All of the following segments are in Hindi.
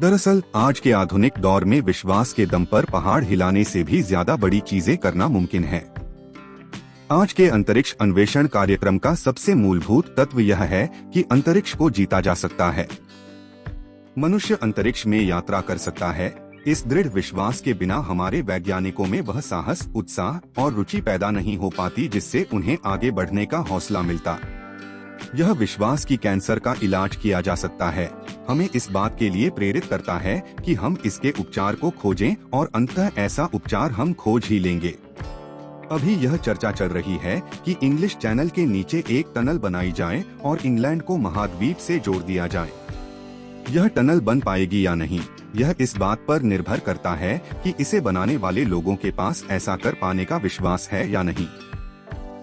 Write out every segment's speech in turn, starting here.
दरअसल आज के आधुनिक दौर में विश्वास के दम पर पहाड़ हिलाने से भी ज्यादा बड़ी चीजें करना मुमकिन है। आज के अंतरिक्ष अन्वेषण कार्यक्रम का सबसे मूलभूत तत्व यह है कि अंतरिक्ष को जीता जा सकता है। मनुष्य अंतरिक्ष में यात्रा कर सकता है। इस दृढ़ विश्वास के बिना हमारे वैज्ञानिकों में वह साहस, उत्साह और रुचि पैदा नहीं हो पाती जिससे उन्हें आगे बढ़ने का हौसला मिलता। यह विश्वास कि कैंसर का इलाज किया जा सकता है हमें इस बात के लिए प्रेरित करता है कि हम इसके उपचार को खोजें और अंततः ऐसा उपचार हम खोज ही लेंगे। अभी यह चर्चा चल रही है कि इंग्लिश चैनल के नीचे एक टनल बनाई जाए और इंग्लैंड को महाद्वीप से जोड़ दिया जाए। यह टनल बन पाएगी या नहीं, यह इस बात पर निर्भर करता है कि इसे बनाने वाले लोगों के पास ऐसा कर पाने का विश्वास है या नहीं।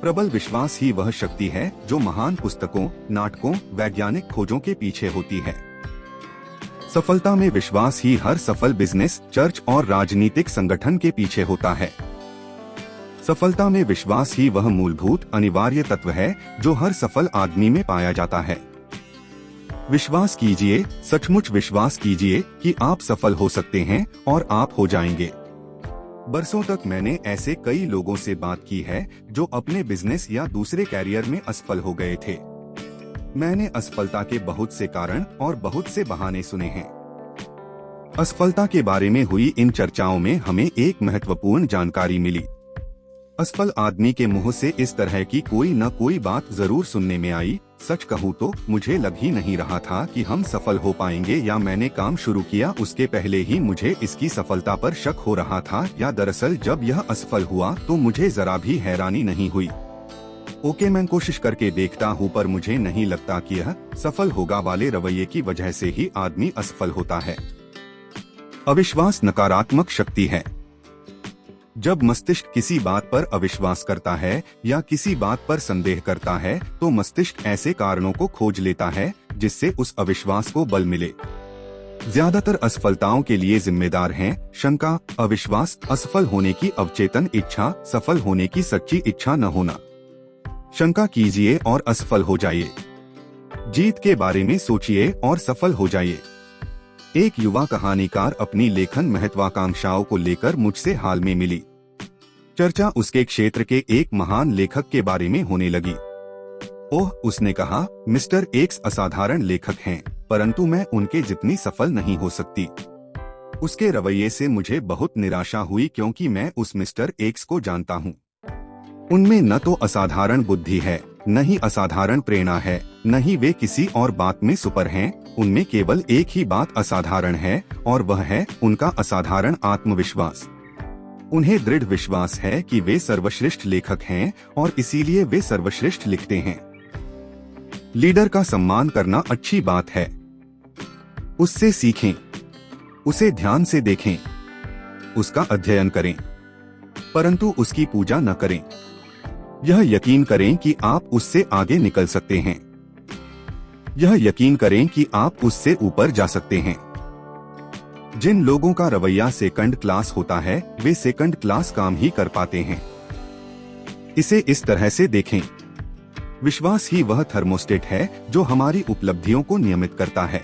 प्रबल विश्वास ही वह शक्ति है जो महान पुस्तकों, नाटकों, वैज्ञानिक खोजों के पीछे होती है। सफलता में विश्वास ही हर सफल बिजनेस, चर्च और राजनीतिक संगठन के पीछे होता है। सफलता में विश्वास ही वह मूलभूत अनिवार्य तत्व है जो हर सफल आदमी में पाया जाता है। विश्वास कीजिए, सचमुच विश्वास कीजिए कि आप सफल हो सकते हैं और आप हो जाएंगे। बरसों तक मैंने ऐसे कई लोगों से बात की है जो अपने बिजनेस या दूसरे कैरियर में असफल हो गए थे। मैंने असफलता के बहुत से कारण और बहुत से बहाने सुने हैं। असफलता के बारे में हुई इन चर्चाओं में हमें एक महत्वपूर्ण जानकारी मिली। असफल आदमी के मुंह से इस तरह की कोई न कोई बात जरूर सुनने में आई। सच कहूँ तो मुझे लग ही नहीं रहा था कि हम सफल हो पाएंगे, या मैंने काम शुरू किया उसके पहले ही मुझे इसकी सफलता पर शक हो रहा था, या दरअसल जब यह असफल हुआ तो मुझे जरा भी हैरानी नहीं हुई। ओके, मैं कोशिश करके देखता हूँ पर मुझे नहीं लगता कि यह सफल होगा वाले रवैये की वजह से ही आदमी असफल होता है। अविश्वास नकारात्मक शक्ति है। जब मस्तिष्क किसी बात पर अविश्वास करता है या किसी बात पर संदेह करता है तो मस्तिष्क ऐसे कारणों को खोज लेता है जिससे उस अविश्वास को बल मिले। ज्यादातर असफलताओं के लिए जिम्मेदार हैं शंका, अविश्वास, असफल होने की अवचेतन इच्छा, सफल होने की सच्ची इच्छा न होना। शंका कीजिए और असफल हो जाइए। जीत के बारे में सोचिए और सफल हो जाइए। एक युवा कहानीकार अपनी लेखन महत्वाकांक्षाओं को लेकर मुझसे हाल में मिली। चर्चा उसके क्षेत्र के एक महान लेखक के बारे में होने लगी। ओह, उसने कहा, मिस्टर एक्स असाधारण लेखक हैं, परंतु मैं उनके जितनी सफल नहीं हो सकती। उसके रवैये से मुझे बहुत निराशा हुई क्योंकि मैं उस मिस्टर एक्स को जानता हूँ। उनमें न तो असाधारण बुद्धि है, न ही असाधारण प्रेरणा है, न ही वे किसी और बात में सुपर हैं। उनमें केवल एक ही बात असाधारण है और वह है उनका असाधारण आत्मविश्वास। उन्हें दृढ़ विश्वास है कि वे सर्वश्रेष्ठ लेखक हैं और इसीलिए वे सर्वश्रेष्ठ लिखते हैं। लीडर का सम्मान करना अच्छी बात है। उससे सीखें, उसे ध्यान से देखें, उसका अध्ययन करें, परंतु उसकी पूजा न करें। यह यकीन करें कि आप उससे आगे निकल सकते हैं। यह यकीन करें कि आप उससे ऊपर जा सकते हैं। जिन लोगों का रवैया सेकंड क्लास होता है वे सेकंड क्लास काम ही कर पाते हैं। इसे इस तरह से देखें, विश्वास ही वह थर्मोस्टेट है जो हमारी उपलब्धियों को नियमित करता है।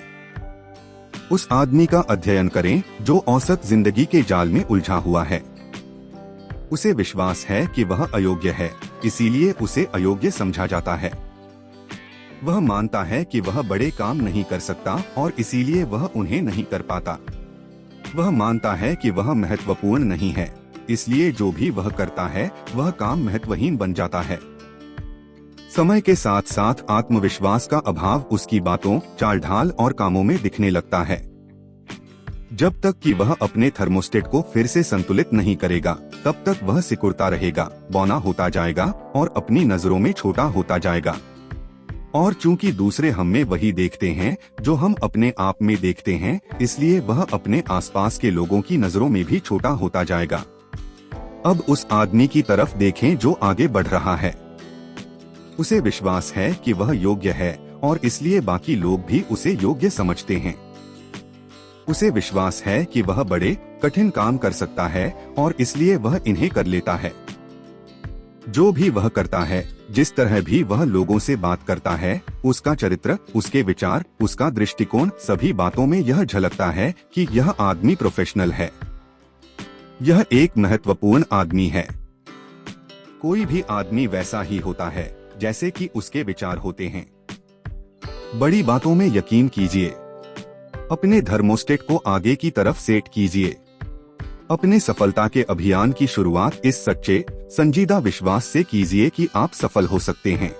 उस आदमी का अध्ययन करें जो औसत जिंदगी के जाल में उलझा हुआ है। उसे विश्वास है कि वह अयोग्य है, इसीलिए उसे अयोग्य समझा जाता है। वह मानता है कि वह बड़े काम नहीं कर सकता और इसीलिए वह उन्हें नहीं कर पाता। वह मानता है कि वह महत्वपूर्ण नहीं है, इसलिए जो भी वह करता है वह काम महत्वहीन बन जाता है। समय के साथ साथ आत्मविश्वास का अभाव उसकी बातों, चाल ढाल और कामों में दिखने लगता है। जब तक कि वह अपने थर्मोस्टेट को फिर से संतुलित नहीं करेगा तब तक वह सिकुड़ता रहेगा, बौना होता जाएगा और अपनी नजरों में छोटा होता जाएगा। और चूंकि दूसरे हम में वही देखते हैं जो हम अपने आप में देखते हैं, इसलिए वह अपने आसपास के लोगों की नजरों में भी छोटा होता जाएगा। अब उस आदमी की तरफ देखें जो आगे बढ़ रहा है। उसे विश्वास है कि वह योग्य है और इसलिए बाकी लोग भी उसे योग्य समझते हैं। उसे विश्वास है कि वह बड़े कठिन काम कर सकता है और इसलिए वह इन्हें कर लेता है। जो भी वह करता है जिस तरह भी वह लोगों से बात करता है, उसका चरित्र, उसके विचार, उसका दृष्टिकोण, सभी बातों में यह झलकता है कि यह आदमी प्रोफेशनल है। यह एक महत्वपूर्ण आदमी है। कोई भी आदमी वैसा ही होता है जैसे कि उसके विचार होते हैं। बड़ी बातों में यकीन कीजिए। अपने थर्मोस्टेट को आगे की तरफ सेट कीजिए। अपने सफलता के अभियान की शुरुआत इस सच्चे, संजीदा विश्वास से कीजिए कि आप सफल हो सकते हैं।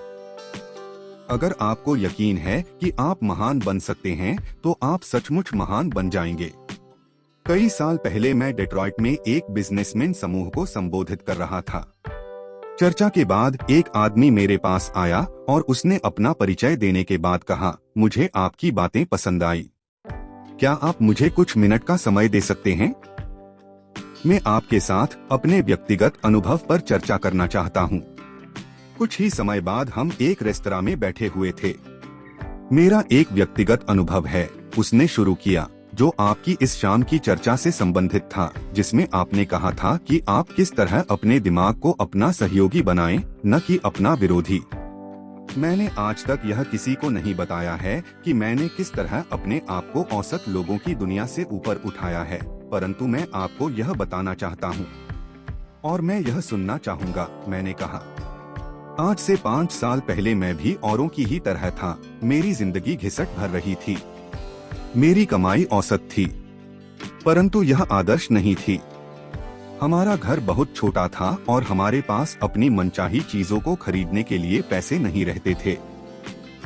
अगर आपको यकीन है कि आप महान बन सकते हैं, तो आप सचमुच महान बन जाएंगे। कई साल पहले मैं डेट्रॉइट में एक बिजनेसमैन समूह को संबोधित कर रहा था। चर्चा के बाद एक आदमी मेरे पास आया और उसने अपना परिचय देने के बाद कहा, मुझे आपकी बातें पसंद आई। क्या आप मुझे कुछ मिनट का समय दे सकते हैं? मैं आपके साथ अपने व्यक्तिगत अनुभव पर चर्चा करना चाहता हूँ। कुछ ही समय बाद हम एक रेस्तरां में बैठे हुए थे। मेरा एक व्यक्तिगत अनुभव है, उसने शुरू किया, जो आपकी इस शाम की चर्चा से संबंधित था, जिसमें आपने कहा था कि आप किस तरह अपने दिमाग को अपना सहयोगी बनाएं, न कि अपना विरोधी। मैंने आज तक यह किसी को नहीं बताया है कि मैंने किस तरह अपने आप को औसत लोगों की दुनिया से ऊपर उठाया है, परंतु मैं आपको यह बताना चाहता हूँ और मैं यह सुनना चाहूँगा। मैंने कहा, आज से 5 साल पहले मैं भी औरों की ही तरह था। मेरी जिंदगी घिसट भर रही थी। मेरी कमाई औसत थी, परंतु यह आदर्श नहीं थी। हमारा घर बहुत छोटा था और हमारे पास अपनी मनचाही चीजों को खरीदने के लिए पैसे नहीं रहते थे।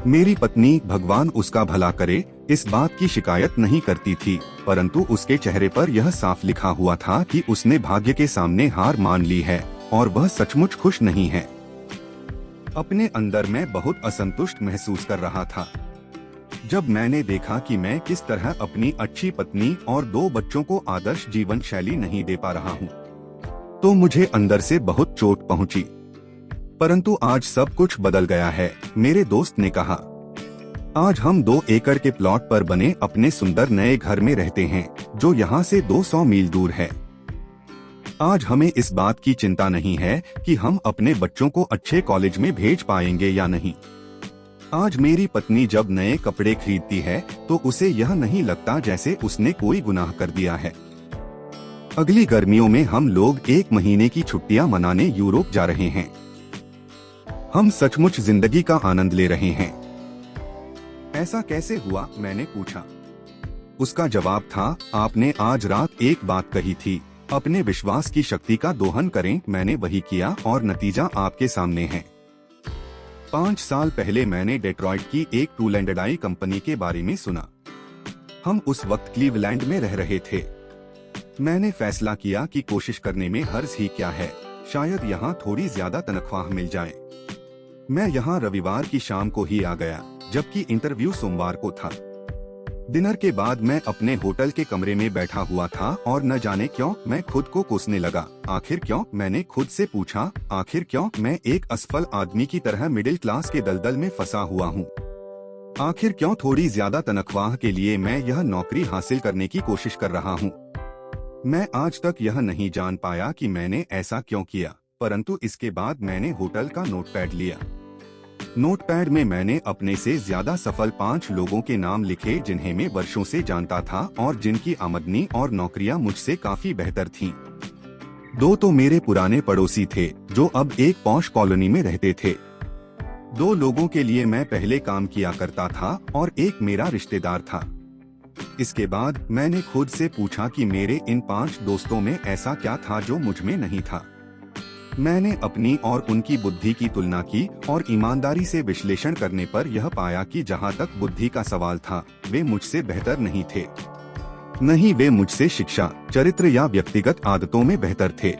मेरी पत्नी, भगवान उसका भला करे, इस बात की शिकायत नहीं करती थी, परंतु उसके चेहरे पर यह साफ लिखा हुआ था कि उसने भाग्य के सामने हार मान ली है और वह सचमुच खुश नहीं है। अपने अंदर मैं बहुत असंतुष्ट महसूस कर रहा था। जब मैंने देखा कि मैं किस तरह अपनी अच्छी पत्नी और 2 बच्चों को आदर्श जीवन शैली नहीं दे पा रहा हूँ, तो मुझे अंदर से बहुत चोट पहुँची। परंतु आज सब कुछ बदल गया है, मेरे दोस्त ने कहा। आज हम 2 एकड़ के प्लॉट पर बने अपने सुंदर नए घर में रहते हैं, जो यहाँ से 200 मील दूर है। आज हमें इस बात की चिंता नहीं है कि हम अपने बच्चों को अच्छे कॉलेज में भेज पाएंगे या नहीं। आज मेरी पत्नी जब नए कपड़े खरीदती है तो उसे यह नहीं लगता जैसे उसने कोई गुनाह कर दिया है। अगली गर्मियों में हम लोग 1 महीने की छुट्टियां मनाने यूरोप जा रहे हैं। हम सचमुच जिंदगी का आनंद ले रहे हैं। ऐसा कैसे हुआ? मैंने पूछा। उसका जवाब था, आपने आज रात एक बात कही थी, अपने विश्वास की शक्ति का दोहन करें। मैंने वही किया और नतीजा आपके सामने है। 5 साल पहले मैंने डेट्रॉइट की एक टूल एंड डाई कंपनी के बारे में सुना। हम उस वक्त क्लीवलैंड में रह रहे थे। मैंने फैसला किया कि कोशिश करने में हर्ज ही क्या है, शायद यहाँ थोड़ी ज्यादा तनख्वाह मिल जाए। मैं यहाँ रविवार की शाम को ही आ गया, जबकि इंटरव्यू सोमवार को था। डिनर के बाद मैं अपने होटल के कमरे में बैठा हुआ था और न जाने क्यों मैं खुद को कोसने लगा। आखिर क्यों? मैंने खुद से पूछा, आखिर क्यों मैं एक असफल आदमी की तरह मिडिल क्लास के दलदल में फंसा हुआ हूँ? आखिर क्यों थोड़ी ज्यादा तनख्वाह के लिए मैं यह नौकरी हासिल करने की कोशिश कर रहा हूँ? मैं आज तक यह नहीं जान पाया कि मैंने ऐसा क्यों किया, परंतु इसके बाद मैंने होटल का नोटपैड लिया। नोटपैड में मैंने अपने से ज्यादा सफल 5 लोगों के नाम लिखे, जिन्हें मैं वर्षों से जानता था और जिनकी आमदनी और नौकरियां मुझसे काफी बेहतर थीं। 2 तो मेरे पुराने पड़ोसी थे जो अब एक पॉश कॉलोनी में रहते थे। 2 लोगों के लिए मैं पहले काम किया करता था और एक मेरा रिश्तेदार था। इसके बाद मैंने खुद से पूछा कि मेरे इन 5 दोस्तों में ऐसा क्या था जो मुझ में नहीं था। मैंने अपनी और उनकी बुद्धि की तुलना की और ईमानदारी से विश्लेषण करने पर यह पाया कि जहां तक बुद्धि का सवाल था, वे मुझसे बेहतर नहीं थे। नहीं, वे मुझसे शिक्षा, चरित्र या व्यक्तिगत आदतों में बेहतर थे।